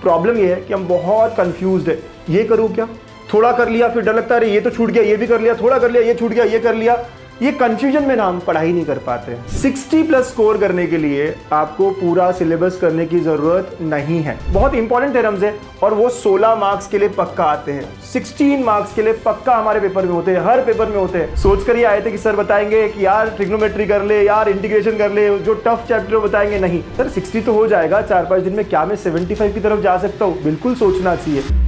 Problem ये है कि हम बहुत कंफ्यूज्ड है, ये करूँ क्या, थोड़ा कर लिया फिर डर लगता है अरे ये तो छूट गया, ये भी कर लिया, थोड़ा कर लिया, ये छूट गया, ये कर लिया। ये कंफ्यूजन में ना हम पढ़ाई नहीं कर पाते। 60 प्लस स्कोर करने के लिए आपको पूरा सिलेबस करने की जरूरत नहीं है। बहुत इंपॉर्टेंट थ्योरम्स है और वो 16 मार्क्स के लिए पक्का आते हैं, 16 मार्क्स के लिए पक्का हमारे पेपर में होते हैं, हर पेपर में होते हैं। सोच कर ये आए थे कि सर बताएंगे कि यार ट्रिग्नोमेट्री कर ले, यार इंटीग्रेशन कर ले, जो टफ चैप्टर बताएंगे। नहीं सर, 60 तो हो जाएगा 4-5 दिन में, क्या मैं 75 की तरफ जा सकता हूँ? बिल्कुल सोचना चाहिए।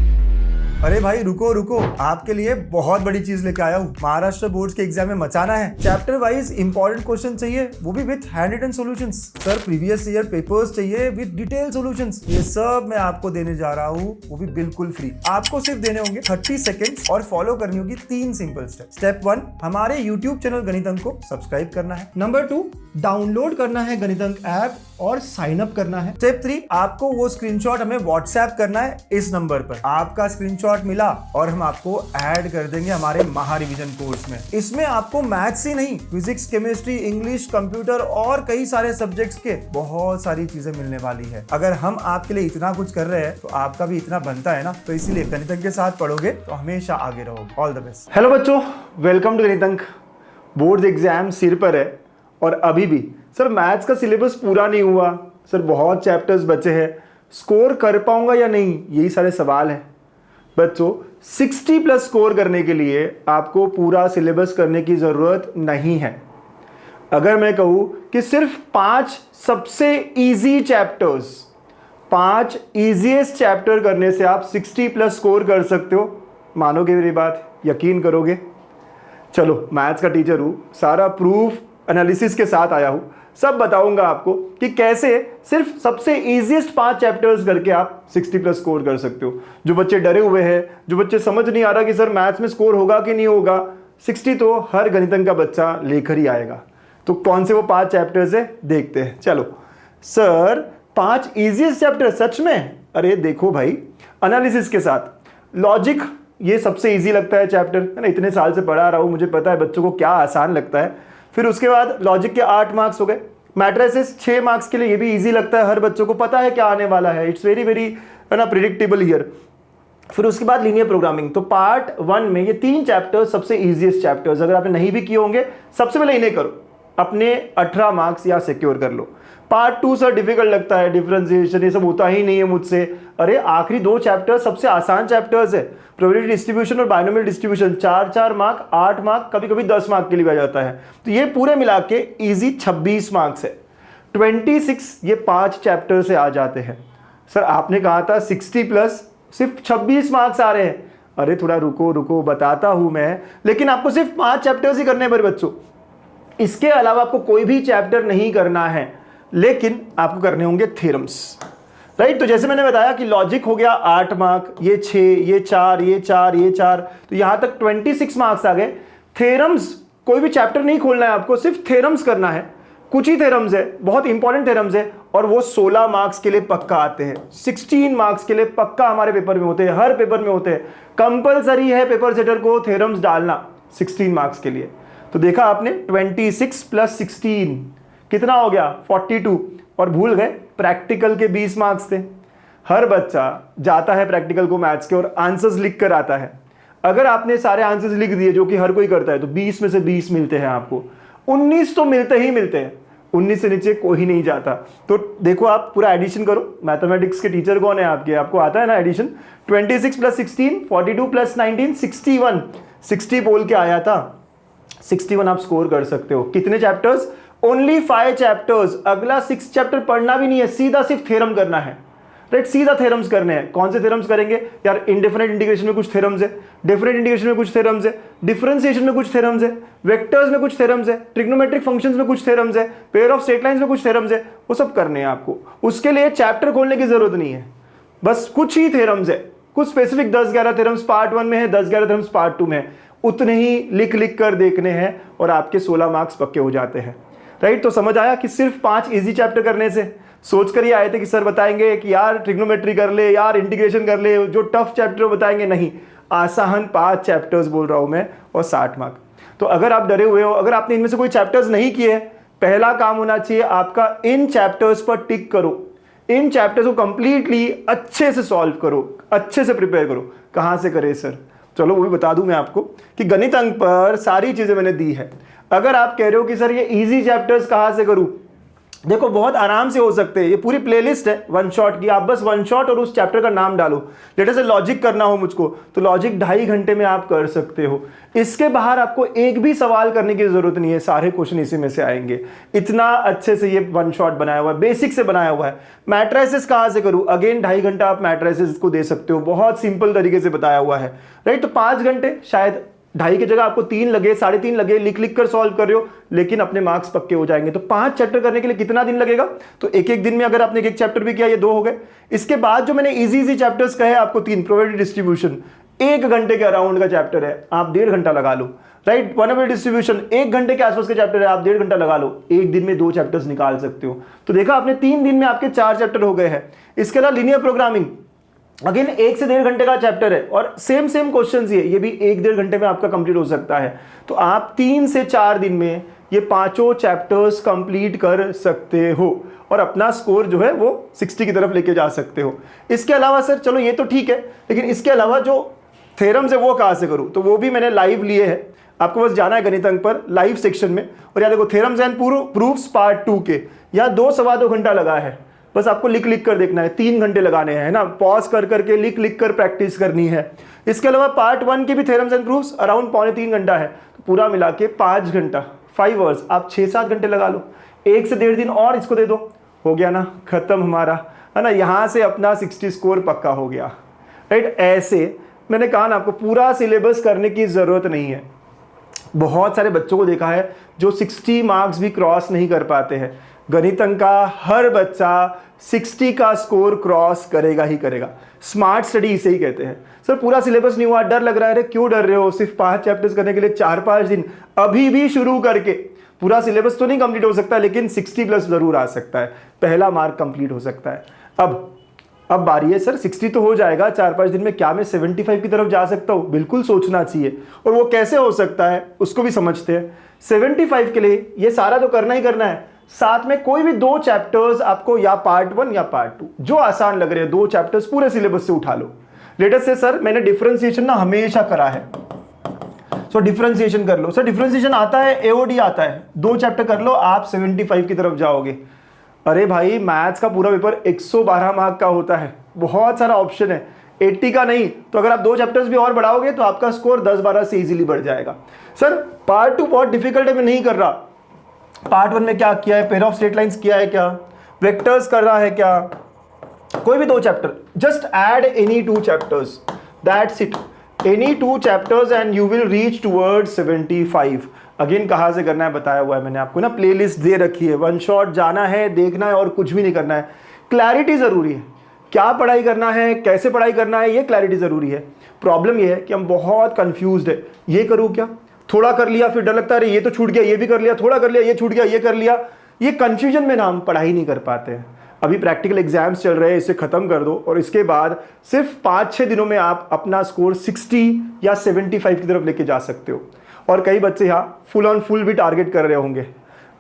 अरे भाई रुको रुको, आपके लिए बहुत बड़ी चीज लेके आया हूँ। महाराष्ट्र बोर्ड के एग्जाम में मचाना है। चैप्टर वाइज इंपॉर्टेंट क्वेश्चन चाहिए, वो भी with hand written solutions. Sir previous year papers चाहिए विद डिटेल सॉल्यूशंस। ये सब मैं आपको देने जा रहा हूँ, वो भी बिल्कुल फ्री। आपको सिर्फ देने होंगे 30 सेकेंड्स और फॉलो करनी होगी 3 सिंपल स्टेप। स्टेप 1, हमारे यूट्यूब चैनल गणित अंक को सब्सक्राइब करना है। नंबर 2, डाउनलोड करना है गणित अंक ऐप और साइन अप करना है। स्टेप 3, आपको वो स्क्रीनशॉट हमें व्हाट्सएप करना है इस नंबर पर। आपका स्क्रीनशॉट मिला और हम आपको ऐड कर देंगे हमारे महा रिवीजन कोर्स में। इसमें आपको मैथ्स ही नहीं, फिजिक्स, केमिस्ट्री, इंग्लिश, कंप्यूटर और कई सारे सब्जेक्ट्स के बहुत सारी चीजें मिलने वाली है। अगर हम आपके लिए इतना कुछ कर रहे हैं तो आपका भी इतना बनता है ना, तो इसीलिए गणित अंक के साथ पढ़ोगे तो हमेशा आगे रहोगे। All the best. हेलो बच्चों, वेलकम टू गणित अंक। बोर्ड एग्जाम सिर पर है और अभी भी सर मैथ्स का सिलेबस पूरा नहीं हुआ, सर बहुत चैप्टर्स बचे हैं, स्कोर कर पाऊंगा या नहीं, यही सारे सवाल हैं। बच्चों 60 प्लस स्कोर करने के लिए आपको पूरा सिलेबस करने की ज़रूरत नहीं है। अगर मैं कहूँ कि सिर्फ 5 सबसे इजी चैप्टर्स, 5 इजीएस्ट चैप्टर करने से आप 60 प्लस स्कोर कर सकते हो, मानोगे मेरी बात, यकीन करोगे? चलो, मैथ्स का टीचर हूँ, सारा प्रूफ एनालिसिस के साथ आया हूँ, सब बताऊंगा आपको कि कैसे सिर्फ सबसे इजीएस्ट 5 चैप्टर्स करके आप 60 प्लस स्कोर कर सकते हो। जो बच्चे डरे हुए हैं, जो बच्चे समझ नहीं आ रहा कि सर मैथ्स में स्कोर होगा कि नहीं होगा, 60 तो हर गणित अंक का बच्चा लेकर ही आएगा। तो कौन से वो 5 चैप्टर्स है, देखते हैं। चलो सर, 5 इजीएस्ट चैप्टर सच में? अरे देखो भाई, एनालिसिस के साथ लॉजिक, ये सबसे ईजी लगता है चैप्टर, है ना, इतने साल से पढ़ा रहा हूँ, मुझे पता है बच्चों को क्या आसान लगता है। फिर उसके बाद लॉजिक के 8 मार्क्स हो गए, मैट्रिसेस 6 मार्क्स के लिए, ये भी इजी लगता है, हर बच्चों को पता है क्या आने वाला है, इट्स वेरी वेरी है ना प्रिडिक्टेबल हियर। फिर उसके बाद लीनियर प्रोग्रामिंग। तो पार्ट 1 में ये 3 चैप्टर्स सबसे इजीएस्ट चैप्टर्स, अगर आपने नहीं भी किए होंगे सबसे पहले इन्हें करो, अपने 18 मार्क्स यहाँ सिक्योर कर लो। पार्ट 2 सर डिफिकल्ट लगता है, डिफरेंशिएशन ये सब होता ही नहीं है मुझसे। अरे आखिरी 2 चैप्टर सबसे आसान चैप्टर्स है, प्रोबेबिलिटी डिस्ट्रीब्यूशन और बाइनोमियल डिस्ट्रीब्यूशन, 4-4 मार्क, 8 मार्क, कभी कभी 10 मार्क के लिए भी आ जाता है। तो ये पूरे मिला के ईजी 26 मार्क्स है। 26 ये 5 चैप्टर से आ जाते हैं। सर आपने कहा था 60 प्लस, सिर्फ 26 मार्क्स आ रहे हैं। अरे थोड़ा रुको रुको, बताता हूं मैं, लेकिन आपको सिर्फ 5 चैप्टर्स ही करने पर बच्चों, इसके अलावा आपको कोई भी चैप्टर नहीं करना है, लेकिन आपको करने होंगे थ्योरम्स, राइट। तो जैसे मैंने बताया कि लॉजिक हो गया 8 मार्क, ये 6, ये 4, ये 4, ये 4, तो यहां तक 26 मार्क्स आ गए। थ्योरम्स, कोई भी चैप्टर नहीं खोलना है आपको, सिर्फ थ्योरम्स करना है। कुछ ही थ्योरम्स है, बहुत इंपॉर्टेंट थ्योरम्स है, और वो 16 मार्क्स के लिए पक्का आते हैं, 16 मार्क्स के लिए पक्का हमारे पेपर में होते हैं, हर पेपर में होते हैं। कंपलसरी है पेपर सेटर को थ्योरम्स डालना 16 मार्क्स के लिए। तो देखा आपने, 26 प्लस 16 कितना हो गया, 42, और भूल गए प्रैक्टिकल के 20 मार्क्स थे। हर बच्चा जाता है प्रैक्टिकल को मैथ्स के और आंसर्स लिख कर आता है। अगर आपने सारे आंसर्स लिख दिए, जो कि हर कोई करता है, तो 20 में से 20 मिलते हैं आपको, 19 तो मिलते ही मिलते हैं, 19 से नीचे कोई नहीं जाता। तो देखो आप पूरा एडिशन करो, मैथमेटिक्स के टीचर कौन है आपके, आपको आता है ना एडिशन। 26 प्लस 16, 42 प्लस 19, 61, 60 बोल के आया था, 61 आप स्कोर कर सकते हो। कितने चैप्टर्स? Only 5 chapters. अगला 6 चैप्टर पढ़ना भी नहीं है, सीधा सिर्फ थ्योरम करना है, राइट। सीधा थ्योरम्स करने हैं। कौन से थ्योरम्स करेंगे यार? इनडेफिनेट इंटीग्रेशन में कुछ थ्योरम्स है, डेफिनेट इंटीग्रेशन में कुछ थ्योरम्स है, डिफरेंशिएशन में कुछ थ्योरम्स है, वेक्टर्स में कुछ थ्योरम्स है, ट्रिग्नोमेट्रिक फंक्शंस में कुछ थ्योरम्स है, पेयर ऑफ स्ट्रेट लाइंस में कुछ थ्योरम्स है, वो सब करने हैं आपको। उसके लिए चैप्टर खोलने की जरूरत नहीं है, बस कुछ ही थ्योरम्स है, कुछ स्पेसिफिक 10-11 थ्योरम्स पार्ट 1 में है, 10-11 थ्योरम्स पार्ट 2 में है, उतने ही लिख लिख कर देखने हैं और आपके 16 मार्क्स पक्के हो जाते हैं, राइट। तो समझ आया कि सिर्फ 5 इजी चैप्टर करने से, सोच कर ही आए थे कि सर बताएंगे कि यार ट्रिग्नोमेट्री कर ले, यार इंटीग्रेशन कर ले, जो टफ चैप्टर बताएंगे, नहीं, आसान 5 चैप्टर्स बोल रहा हूं मैं, और 60 मार्क। तो अगर आप डरे हुए हो, अगर आपने इनमें से कोई चैप्टर्स नहीं किए, पहला काम होना चाहिए आपका, इन चैप्टर्स पर टिक करो। इन चैप्टर्स को कंप्लीटली अच्छे से सॉल्व करो, अच्छे से प्रिपेयर करो। कहाँ से करें सर? चलो वो भी बता दूं मैं आपको कि गणित अंक पर सारी चीज़ें मैंने दी है। अगर आप कह रहे हो कि सर ये इजी चैप्टर्स कहाँ से करूँ, देखो बहुत आराम से हो सकते हैं। ये पूरी प्लेलिस्ट है वन शॉट की, आप बस वन शॉट और उस चैप्टर का नाम डालो। लेटर से लॉजिक करना हो मुझको तो लॉजिक 2.5 घंटे में आप कर सकते हो। इसके बाहर आपको एक भी सवाल करने की जरूरत नहीं है, सारे क्वेश्चन इसी में से आएंगे। इतना अच्छे से ये वन शॉट बनाया हुआ है, बेसिक से बनाया हुआ है। मैट्रिसेस कहाँ से करूँ? अगेन 2.5 घंटा आप मैट्रिसेस को दे सकते हो, बहुत सिंपल तरीके से बताया हुआ है, राइट। तो 5 घंटे, शायद 2.5 की जगह आपको 3 लगे, 3.5 लगे, लिख कर सॉल्व कर रहे हो, लेकिन अपने मार्क्स पक्के हो जाएंगे। तो 5 चैप्टर करने के लिए कितना दिन लगेगा? तो एक दिन में अगर आपने एक चैप्टर भी किया, ये 2 हो गए। इसके बाद जो मैंने इजी चैप्टर्स कहे आपको 3, प्रोबेबिलिटी डिस्ट्रीब्यूशन 1 घंटे के अराउंड का चैप्टर है, आप 1.5 घंटा लगा लो, राइट। प्रोबेबिलिटी डिस्ट्रीब्यूशन 1 घंटे के आसपास का चैप्टर है, आप 1.5 घंटा लगा लो, एक दिन में 2 चैप्टर्स निकाल सकते हो। तो देखा आपने 3 दिन में आपके 4 चैप्टर हो गए हैं। इसके अलावा लीनियर प्रोग्रामिंग अगेन 1 से 1.5 घंटे का चैप्टर है और सेम क्वेश्चंस ये भी 1-1.5 घंटे में आपका कंप्लीट हो सकता है। तो आप 3 से 4 दिन में ये 5 चैप्टर्स कंप्लीट कर सकते हो और अपना स्कोर जो है वो 60 की तरफ लेके जा सकते हो। इसके अलावा सर चलो ये तो ठीक है, लेकिन इसके अलावा जो थ्योरम्स है वो कहाँ से करूँ? तो वो भी मैंने लाइव लिए हैं, आपको बस जाना है गणित अंक पर लाइव सेक्शन में। और यहाँ देखो थ्योरम्स एंड प्रूफ्स पार्ट 2 के यहाँ 2-2.25 घंटा लगा है। बस आपको लिख कर देखना है, 3 घंटे लगाने हैं, है ना। पॉज कर करके लिख कर प्रैक्टिस करनी है। इसके अलावा पार्ट 1 के भी थ्योरम्स एंड प्रूफ्स अराउंड 2.25 घंटा है। तो पूरा मिला के 5 घंटा, 5 आवर्स, आप 6-7 घंटे लगा लो। 1 से 1.5 दिन और इसको दे दो, हो गया ना, खत्म हमारा, है ना। यहाँ से अपना 60 स्कोर पक्का हो गया, राइट। ऐसे मैंने कहा ना आपको पूरा सिलेबस करने की ज़रूरत नहीं है। बहुत सारे बच्चों को देखा है जो 60 मार्क्स भी क्रॉस नहीं कर पाते हैं। गणित अंक का हर बच्चा 60 का स्कोर क्रॉस करेगा ही करेगा। स्मार्ट स्टडी इसे ही कहते हैं। सर पूरा सिलेबस नहीं हुआ, डर लग रहा है। अरे क्यों डर रहे हो? सिर्फ 5 चैप्टर्स करने के लिए 4-5 दिन अभी भी शुरू करके पूरा सिलेबस तो नहीं कंप्लीट हो सकता, लेकिन 60+ जरूर आ सकता है, पहला मार्क कंप्लीट हो सकता है। अब बारी है सर 60 तो हो जाएगा 4-5 दिन में, क्या मैं 75 की तरफ जा सकता हूँ? बिल्कुल सोचना चाहिए। और वो कैसे हो सकता है उसको भी समझते हैं। 75 के लिए ये सारा तो करना ही करना है, साथ में कोई भी 2 चैप्टर्स आपको या पार्ट 1 या पार्ट 2 जो आसान लग रहे हैं 2 चैप्टर्स पूरे सिलेबस से उठा लो। लेटेस्ट से सर मैंने डिफरेंशिएशन ना हमेशा करा है, सो डिफरेंशिएशन कर लो। सर डिफरेंशिएशन आता है, एओडी आता है, 2 चैप्टर कर लो, आप 75 की तरफ जाओगे। अरे भाई मैथ्स का पूरा पेपर 112 मार्क का होता है, बहुत सारा ऑप्शन है, 80 का नहीं। तो अगर आप 2 चैप्टर्स भी और बढ़ाओगे तो आपका स्कोर 10-12 से इजीली बढ़ जाएगा। सर पार्ट 2 बहुत डिफिकल्ट है, मैं नहीं कर रहा। पार्ट 1 में क्या किया है? पेयर ऑफ स्ट्रेट लाइंस किया है क्या? वेक्टर्स कर रहा है क्या? कोई भी 2 chapter, just add any 2 chapters, that's it. Any 2 chapters and you will reach towards 75। Again कहाँ से करना है बताया हुआ है मैंने आपको ना, प्लेलिस्ट दे रखी है। वन शॉट जाना है, देखना है और कुछ भी नहीं करना है। क्लैरिटी ज़रूरी है, क्या पढ़ाई करना है, कैसे पढ़ाई करना है, ये क्लैरिटी ज़रूरी है। प्रॉब्लम ये है कि हम बहुत कंफ्यूज्ड है, ये करूँ क्या, थोड़ा कर लिया फिर डर लगता है ये तो छूट गया, ये भी कर लिया, थोड़ा कर लिया, ये छूट गया, ये कर लिया। ये कंफ्यूजन में ना हम पढ़ाई नहीं कर पाते हैं। अभी प्रैक्टिकल एग्जाम्स चल रहे हैं, इसे खत्म कर दो और इसके बाद सिर्फ 5-6 दिनों में आप अपना स्कोर 60 या 75 की तरफ लेके जा सकते हो। और कई बच्चे यहाँ फुल ऑन फुल भी टारगेट कर रहे होंगे,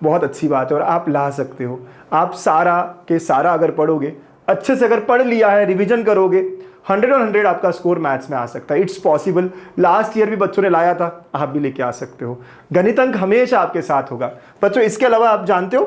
बहुत अच्छी बात है और आप ला सकते हो। आप सारा के सारा अगर पढ़ोगे, अच्छे से अगर पढ़ लिया है, रिवीजन करोगे, 100 और 100 आपका स्कोर मैथ्स में आ सकता है। It's possible. लास्ट ईयर भी बच्चों ने लाया था, आप भी लेके आ सकते हो। गणित अंक हमेशा आपके साथ होगा बच्चों। इसके अलावा आप जानते हो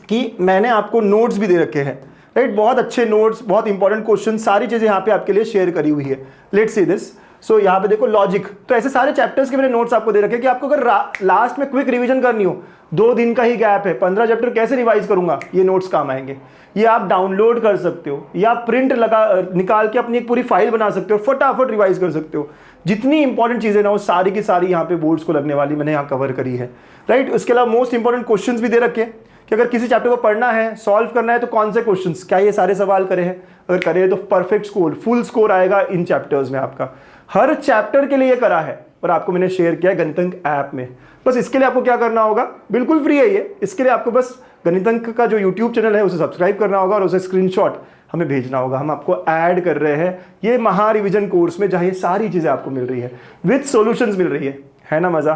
कि मैंने आपको नोट्स भी दे रखे हैं, राइट। बहुत अच्छे नोट्स, बहुत इंपॉर्टेंट क्वेश्चन, सारी चीज़ें यहाँ पे आपके लिए शेयर करी हुई है। Let's see this. सो यहाँ पे देखो लॉजिक, तो ऐसे सारे चैप्टर्स के मैंने नोट्स आपको दे रखे कि आपको अगर लास्ट में क्विक रिवीजन करनी हो, 2 दिन का ही गैप है, 15 चैप्टर कैसे रिवाइज करूंगा, ये नोट्स काम आएंगे। ये आप डाउनलोड कर सकते हो या प्रिंट निकाल के अपनी एक पूरी फाइल बना सकते हो, फटाफट रिवाइज कर सकते हो। जितनी इंपॉर्टेंट चीज़ें ना वो सारी की सारी यहाँ पे बोर्ड्स को लगने वाली मैंने यहाँ कवर करी है, राइट। उसके अलावा मोस्ट इंपॉर्टेंट क्वेश्चंस भी दे रखे हैं कि अगर किसी चैप्टर को पढ़ना है, सॉल्व करना है तो कौन से क्वेश्चंस, क्या ये सारे सवाल करे हैं, अगर करे तो परफेक्ट स्कोर, फुल स्कोर आएगा इन चैप्टर्स में आपका। हर चैप्टर के लिए करा है और आपको मैंने शेयर किया है गणित अंक ऐप में। बस इसके लिए आपको क्या करना होगा, बिल्कुल फ्री है ये। इसके लिए आपको बस गणित अंक का जो यूट्यूब चैनल है उसे सब्सक्राइब करना होगा और उसे स्क्रीनशॉट हमें भेजना होगा। हम आपको ऐड कर रहे हैं ये महा रिविजन कोर्स में, जहाँ ये सारी चीज़ें आपको मिल रही है, विद सॉल्यूशंस मिल रही है ना। मज़ा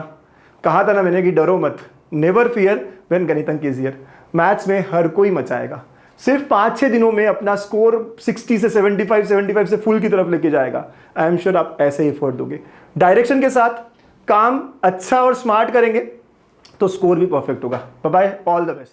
कहा था ना मैंने कि डरो मत, नेवर फियर व्हेन गणित अंक इज हियर। मैथ्स में हर कोई मचाएगा, सिर्फ 5-6 दिनों में अपना स्कोर 60 से 75 से फुल की तरफ लेके जाएगा। आई एम श्योर आप ऐसे ही एफर्ट दोगे, डायरेक्शन के साथ काम अच्छा और स्मार्ट करेंगे तो स्कोर भी परफेक्ट होगा। Bye bye, all the best.